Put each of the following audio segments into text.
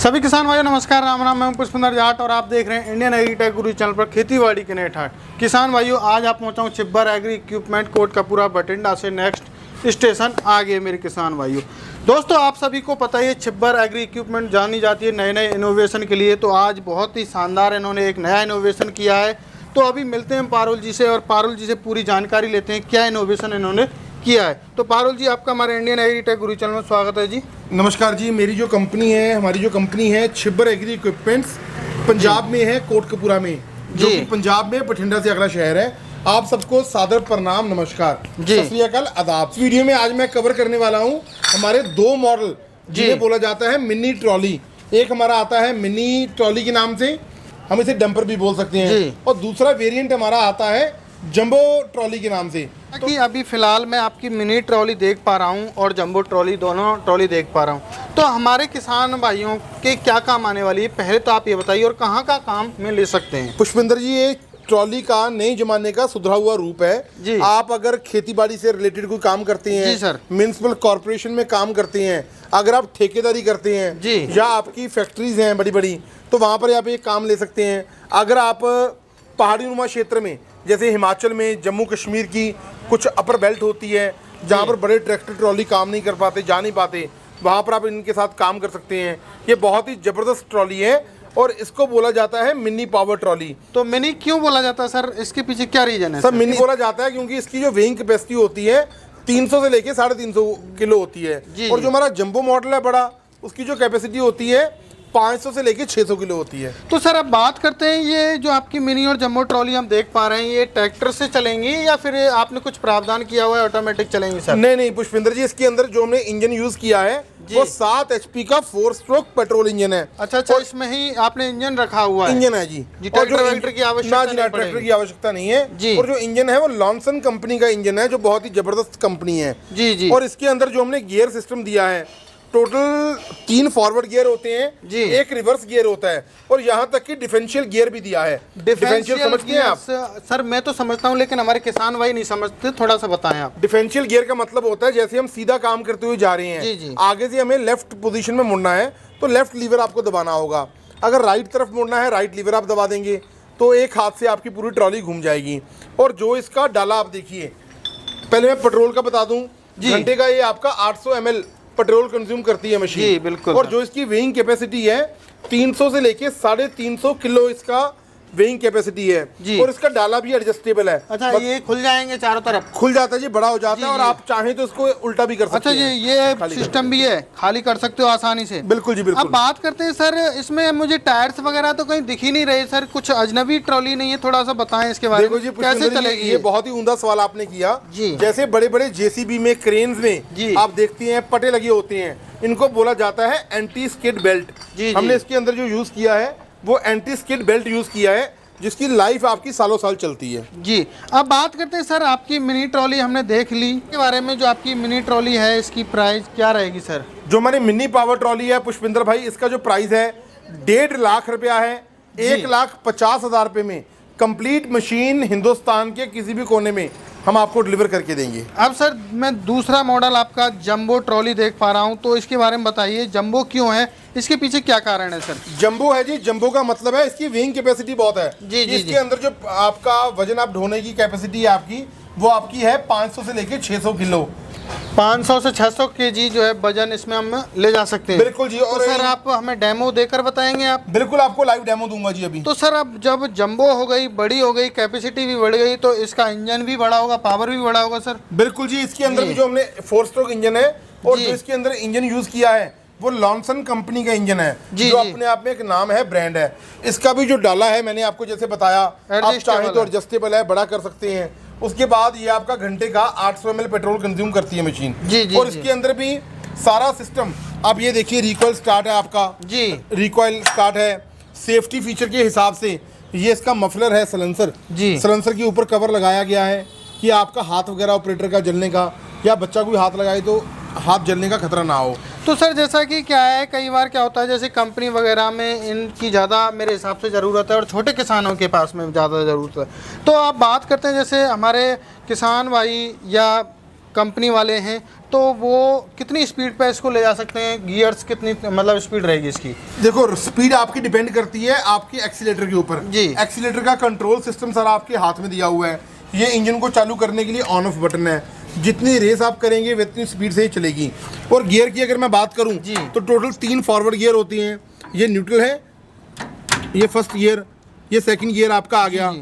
सभी किसान भाइयों नमस्कार, राम राम। मैं पुष्पिंदर जाट और आप देख रहे हैं इंडियन एग्रीटेक गुरु चैनल पर खेतीबाड़ी के नए ठाट। किसान भाइयों, आज आप पहुंचा हूं छिब्बर एग्री इक्विपमेंट कोटकपुरा बठिंडा से नेक्स्ट स्टेशन आ गए मेरे किसान भाइयों। दोस्तों, आप सभी को पता ही है छिब्बर एग्री इक्विपमेंट जानी जाती है नए नए इनोवेशन के लिए। तो आज बहुत ही शानदार इन्होंने एक नया इनोवेशन किया है। तो अभी मिलते हैं पारुल जी से और पारुल जी से पूरी जानकारी लेते हैं क्या इनोवेशन इन्होंने किया है। तो पारुल जी, आपका हमारे इंडियन एग्रीटेक गुरु चैनल में स्वागत है जी। नमस्कार जी। हमारी जो कंपनी है छिब्बर एग्री इक्विपमेंट्स, पंजाब में है, कोटकपुरा में, जो कि पंजाब में बठिंडा से अगला शहर है। आप सबको सादर प्रणाम, नमस्कार, सत श्री अकाल, आदाब। इस वीडियो में आज मैं कवर करने वाला हूं हमारे दो मॉडल जिन्हें बोला जाता है मिनी ट्रॉली। एक हमारा आता है मिनी ट्रॉली के नाम से, हम इसे डंपर भी बोल सकते हैं, और दूसरा वेरिएंट हमारा आता है जंबो ट्रॉली के नाम से। कि अभी फिलहाल मैं आपकी मिनी ट्रॉली देख पा रहा हूं और जंबो ट्रॉली, दोनों ट्रॉली देख पा रहा हूं। तो हमारे किसान भाइयों के क्या काम आने वाली है, पहले तो आप ये बताइए, और कहां का काम में ले सकते हैं। पुष्पिंदर जी, ये ट्रॉली का नए जमाने का सुधरा हुआ रूप है जी। आप अगर खेतीबाड़ी से रिलेटेड कोई काम करते हैं, म्युनिसिपल कॉर्पोरेशन में काम करते हैं, अगर आप ठेकेदारी करते हैं जी, या आपकी फैक्ट्रीज हैं बड़ी बड़ी, तो वहाँ पर आप ये काम ले सकते हैं। अगर आप पहाड़ी नुमा क्षेत्र में, जैसे हिमाचल में, जम्मू कश्मीर की कुछ अपर बेल्ट होती है जहाँ पर बड़े ट्रैक्टर ट्रॉली काम नहीं कर पाते, जा नहीं पाते, वहाँ पर आप इनके साथ काम कर सकते हैं। ये बहुत ही ज़बरदस्त ट्रॉली है और इसको बोला जाता है मिनी पावर ट्रॉली। तो मिनी क्यों बोला जाता है सर, इसके पीछे क्या रीजन है? सर, मिनी बोला जाता है क्योंकि इसकी जो वेइंग कैपेसिटी होती है 300 से लेके 350 किलो होती है, और जो हमारा जंबो मॉडल है बड़ा, उसकी जो कैपेसिटी होती है 500 से लेके 600 किलो होती है। तो सर अब बात करते हैं, ये जो आपकी मिनी और जंबो ट्रॉली हम देख पा रहे हैं, ये ट्रैक्टर से चलेंगी या फिर आपने कुछ प्रावधान किया हुआ है ऑटोमेटिक चलेंगी सर? नहीं पुष्पिंदर जी, इसके अंदर जो हमने इंजन यूज किया है वो 7 HP का 4 स्ट्रोक पेट्रोल इंजन है। अच्छा, इसमें ही आपने इंजन रखा हुआ है? इंजन है जी। ट्रैक्टर की आवश्यकता नहीं है जी। और जो इंजन है वो लॉन्सन कंपनी का इंजन है, जो बहुत ही जबरदस्त कंपनी है जी। और इसके अंदर जो हमने गियर सिस्टम दिया है, टोटल 3 फॉरवर्ड गियर होते हैं जी, 1 रिवर्स गियर होता है, और यहाँ तक कि डिफरेंशियल गियर भी दिया है। डिफरेंशियल समझते हैं आप? सर मैं तो समझता हूँ, लेकिन हमारे किसान भाई नहीं समझते, थोड़ा सा बताएं आप। डिफरेंशियल गियर का मतलब होता है जैसे हम सीधा काम करते हुए जा रहे हैं जी। आगे से हमें लेफ्ट पोजीशन में मुड़ना है तो लेफ्ट लीवर आपको दबाना होगा। अगर राइट तरफ मुड़ना है, राइट लीवर आप दबा देंगे तो एक हाथ से आपकी पूरी ट्रॉली घूम जाएगी। और जो इसका डाला आप देखिए, पहले मैं पेट्रोल का बता दूं, घंटे का ये आपका 800 ml पेट्रोल कंज्यूम करती है मशीन जी, बिल्कुल। और जो इसकी वेइंग कैपेसिटी है 300 से लेके 350 किलो इसका वेइंग कैपेसिटी है जी। और इसका डाला भी एडजस्टेबल है। अच्छा, ये खुल जाएंगे चारों तरफ? खुल जाता है जी, बड़ा हो जाता है, और आप चाहें तो इसको उल्टा भी कर सकते हैं। अच्छा जी, ये सिस्टम भी है, खाली कर सकते हो आसानी से? बिल्कुल जी, बिल्कुल। अब बात करते हैं सर, इसमें मुझे टायर्स वगैरह तो कहीं दिख ही नहीं रहे सर, कुछ अजनबी ट्रॉली नहीं है, थोड़ा सा बताएं इसके बारे में, कैसे चलेगी? ये बहुत ही उम्दा सवाल आपने किया जी। जैसे बड़े बड़े JCB में, क्रेन्स में आप देखते हैं पटे लगे होते हैं, इनको बोला जाता है एंटी स्किड बेल्ट। हमने इसके अंदर जो यूज किया है वो एंटी स्किड बेल्ट यूज किया है, जिसकी लाइफ आपकी सालों साल चलती है जी। अब बात करते हैं सर, आपकी मिनी ट्रॉली हमने देख ली, के बारे में जो आपकी मिनी ट्रॉली है इसकी प्राइस क्या रहेगी सर? जो हमारी मिनी पावर ट्रॉली है पुष्पिंदर भाई, इसका जो प्राइस है 1.5 लाख रुपया है। 1,50,000 रुपये में कंप्लीट मशीन हिंदुस्तान के किसी भी कोने में हम आपको डिलीवर करके देंगे। अब सर मैं दूसरा मॉडल आपका जंबो ट्रॉली देख पा रहा हूं, तो इसके बारे में बताइए, जंबो क्यों है, इसके पीछे क्या कारण है सर? जंबो है जी, जंबो का मतलब है इसकी वेइंग कैपेसिटी बहुत है जी। इसके अंदर जो आपका वजन आप ढोने की कैपेसिटी है आपकी, वो आपकी है 500 से लेके 600 किलो। 500 से 600 kg जो है वजन इसमें हम ले जा सकते हैं। बिल्कुल जी। और तो सर आप हमें डेमो देकर बताएंगे आप? बिल्कुल, आपको लाइव डेमो दूंगा जी अभी। तो सर अब जब जंबो हो गई, बड़ी हो गई, कैपेसिटी भी बढ़ गई, तो इसका इंजन भी बड़ा होगा, पावर भी बड़ा होगा सर? बिल्कुल जी। इसके अंदर भी जो हमने 4 स्ट्रोक इंजन है, और जो इसके अंदर इंजन यूज किया है वो लॉन्सन कंपनी का इंजन है जो अपने आप में एक नाम है, ब्रांड है। इसका भी जो डाला है मैंने आपको जैसे बताया, आप चाहें तो एडजस्टेबल है, बड़ा कर सकते हैं। उसके बाद ये आपका घंटे का 800 ml पेट्रोल कंज्यूम करती है मशीन जी। और इसके अंदर भी सारा सिस्टम आप ये देखिए, रिकॉइल स्टार्ट है आपका जी, रिकॉइल स्टार्ट है। सेफ्टी फीचर के हिसाब से ये इसका मफलर है, सलेंसर जी। सलेंसर के ऊपर कवर लगाया गया है कि आपका हाथ वगैरह ऑपरेटर का जलने का, या बच्चा कोई हाथ लगाए तो हाथ जलने का खतरा ना हो। तो सर जैसा कि क्या है, कई बार क्या होता है, जैसे कंपनी वगैरह में इनकी ज़्यादा मेरे हिसाब से ज़रूरत है और छोटे किसानों के पास में ज़्यादा ज़रूरत है। तो आप बात करते हैं जैसे हमारे किसान भाई या कंपनी वाले हैं तो वो कितनी स्पीड पे इसको ले जा सकते हैं, गियर्स कितनी मतलब स्पीड रहेगी इसकी? देखो स्पीड आपकी डिपेंड करती है आपके एक्सीलेटर के ऊपर जी। एक्सीलेटर का कंट्रोल सिस्टम सर आपके हाथ में दिया हुआ है। ये इंजन को चालू करने के लिए ऑन ऑफ बटन है। जितनी रेस आप करेंगे उतनी स्पीड से ही चलेगी। और गियर की अगर मैं बात करूं तो टोटल 3 फॉरवर्ड गियर होती हैं। ये न्यूट्रल है, ये फर्स्ट गियर, ये सेकंड गियर आपका आ गया,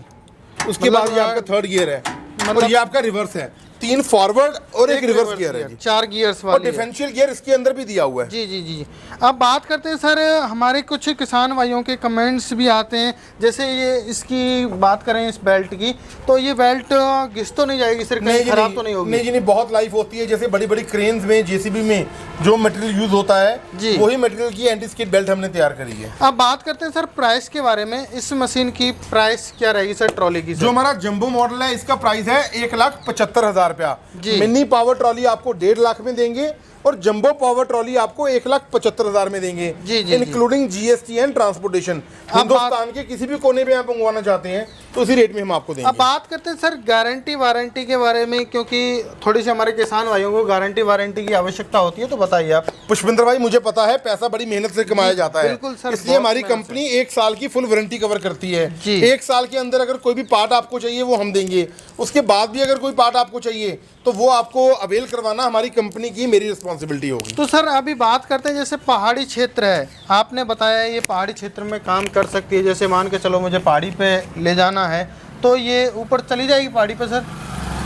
उसके बाद ये आपका थर्ड गियर है और ये आपका रिवर्स है। 3 फॉरवर्ड और एक रिवर्स गियर है जी। 4 गियर्स और वाली डिफरेंशियल गियर इसके अंदर भी दिया हुआ है। जी जी जी जी। अब बात करते हैं सर, हमारे कुछ किसान भाइयों के कमेंट्स भी आते हैं, जैसे ये इसकी बात करें इस बेल्ट की, तो ये बेल्ट घिस तो नहीं जाएगी सर, कहीं खराब तो नहीं होगी? नहीं जी नहीं, बहुत लाइफ होती है। जैसे बड़ी बड़ी क्रेन्स में, जेसीबी में जो मटेरियल यूज होता है वही मटेरियल की एंटी स्किड बेल्ट हमने तैयार करी है। अब बात करते हैं सर प्राइस के बारे में। इस मशीन की प्राइस क्या रहेगी सर ट्रॉली की? जो हमारा जंबो मॉडल है इसका प्राइस है 1,75,000 रुपया। मिनी पावर ट्रॉली आपको 1.5 लाख में देंगे और जंबो पावर ट्रॉली आपको 1,75,000 में देंगे, including GST and transportation. Hindustan के किसी भी कोने पे आप मंगवाना चाहते हैं तो उसी रेट में हम आपको देंगे। अब बात करते हैं सर गारंटी वारंटी के बारे में, क्योंकि थोड़ी सी हमारे किसान भाइयों को गारंटी वारंटी की आवश्यकता होती है, तो बताइए आप। पुष्पेंद्र भाई मुझे पता है पैसा बड़ी मेहनत से कमाया जाता है, बिल्कुल सर, इसलिए हमारी कंपनी 1 साल की फुल वारंटी कवर करती है। 1 साल के अंदर अगर कोई भी पार्ट आपको चाहिए वो हम देंगे। उसके बाद भी अगर कोई पार्ट आपको चाहिए तो वो आपको अवेल करवाना हमारी कंपनी की मेरी रिस्पॉन्सिबिलिटी होगी। तो सर अभी बात करते हैं, जैसे पहाड़ी क्षेत्र है, आपने बताया ये पहाड़ी क्षेत्र में काम कर सकती है। जैसे मान के चलो मुझे पहाड़ी पे ले जाना है तो ये ऊपर चली जाएगी पहाड़ी पे सर?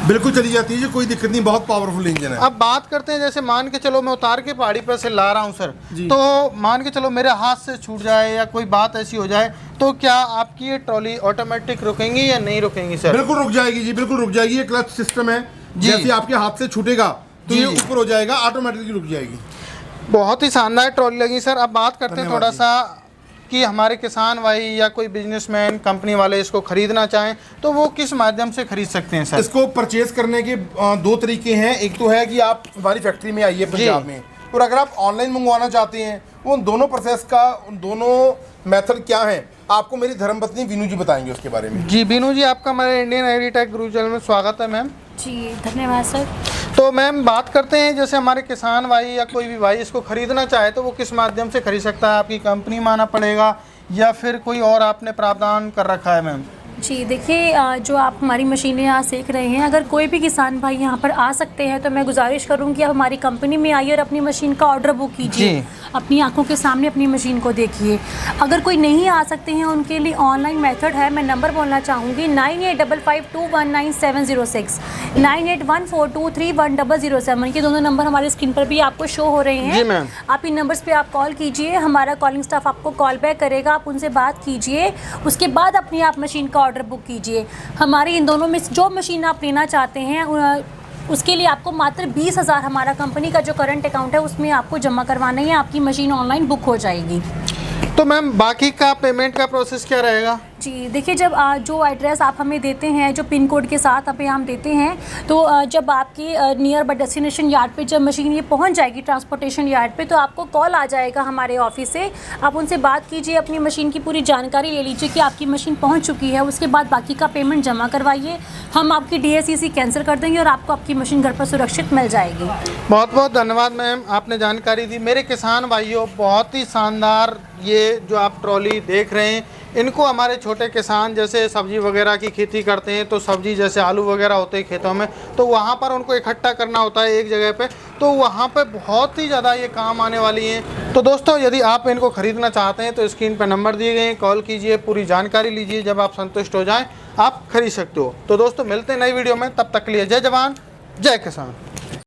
बिल्कुल चली जाती है, कोई दिक्कत नहीं, बहुत पावरफुल इंजन है। अब बात करते हैं, जैसे मान के चलो मैं उतार के पहाड़ी पर से ला रहा हूँ सर, तो मान के चलो मेरे हाथ से छूट जाए या कोई बात ऐसी हो जाए तो क्या आपकी ये ट्रॉली ऑटोमेटिक रुकेंगी या नहीं रुकेंगी सर? बिल्कुल रुक जाएगी जी, बिल्कुल रुक जाएगी। ये क्लच सिस्टम है, जैसे आपके हाथ से छूटेगा तो ये ऊपर हो जाएगा, ऑटोमेटिकली रुक जाएगी। बहुत ही शानदार ट्रॉली लगी सर। अब बात करते हैं थोड़ा सा कि हमारे किसान भाई या कोई बिजनेसमैन कंपनी वाले इसको खरीदना चाहें तो वो किस माध्यम से खरीद सकते हैं सर? इसको परचेज करने के 2 तरीके हैं। एक तो है कि आप हमारी फैक्ट्री में आइए पंजाब में, और अगर आप ऑनलाइन मंगवाना चाहते हैं उन दोनों प्रोसेस का, उन दोनों मेथड क्या है आपको मेरी धर्मपत्नी बीनू जी बताएंगे उसके बारे में। जी बीनू जी, आपका हमारे इंडियन एग्रीटेक गुरु चैनल में स्वागत है मैम। जी धन्यवाद सर। तो मैम बात करते हैं, जैसे हमारे किसान भाई या कोई भी भाई इसको खरीदना चाहे तो वो किस माध्यम से खरीद सकता है? आपकी कंपनी में आना पड़ेगा या फिर कोई और आपने प्रावधान कर रखा है मैम? जी देखिए, जो आप हमारी मशीनें यहाँ सीख रहे हैं, अगर कोई भी किसान भाई यहाँ पर आ सकते हैं तो मैं गुजारिश करूँगी आप हमारी कंपनी में आइए और अपनी मशीन का ऑर्डर बुक कीजिए, अपनी आंखों के सामने अपनी मशीन को देखिए। अगर कोई नहीं आ सकते हैं उनके लिए ऑनलाइन मेथड है, मैं नंबर बोलना चाहूँगी 9855219706, 9814231007। ये दोनों नंबर हमारे स्क्रीन पर भी आपको शो हो रहे हैं। आप इन नंबर्स पे आप कॉल कीजिए, हमारा कॉलिंग स्टाफ आपको कॉल बैक करेगा, आप उनसे बात कीजिए, उसके बाद अपनी आप मशीन का ऑर्डर बुक कीजिए। हमारी इन दोनों में जो मशीन आप लेना चाहते हैं उसके लिए आपको मात्र 20,000 हमारा कंपनी का जो करंट अकाउंट है उसमें आपको जमा करवाना है, आपकी मशीन ऑनलाइन बुक हो जाएगी। तो मैम बाकी का पेमेंट का प्रोसेस क्या रहेगा? जी देखिए, जब जो एड्रेस आप हमें देते हैं, जो पिन कोड के साथ अभी हम देते हैं, तो जब आपकी नियर बाय डेस्टिनेशन यार्ड पे जब मशीन ये पहुंच जाएगी ट्रांसपोर्टेशन यार्ड पे, तो आपको कॉल आ जाएगा हमारे ऑफिस से। आप उनसे बात कीजिए, अपनी मशीन की पूरी जानकारी ले लीजिए कि आपकी मशीन पहुंच चुकी है। उसके बाद बाकी का पेमेंट जमा करवाइए, हम आपकी DACC कैंसिल कर देंगे और आपको आपकी मशीन घर पर सुरक्षित मिल जाएगी। बहुत बहुत धन्यवाद मैम, आपने जानकारी दी। मेरे किसान भाइयों, बहुत ही शानदार ये जो आप ट्रॉली देख रहे हैं, इनको हमारे छोटे किसान जैसे सब्जी वगैरह की खेती करते हैं, तो सब्जी जैसे आलू वगैरह होते हैं खेतों में, तो वहाँ पर उनको इकट्ठा करना होता है एक जगह पे, तो वहाँ पे बहुत ही ज़्यादा ये काम आने वाली हैं। तो दोस्तों यदि आप इनको ख़रीदना चाहते हैं तो स्क्रीन पर नंबर दिए गए हैं, कॉल कीजिए, पूरी जानकारी लीजिए, जब आप संतुष्ट हो जाएँ आप खरीद सकते हो। तो दोस्तों मिलते हैं नई वीडियो में, तब तक के लिए जय जवान जय किसान।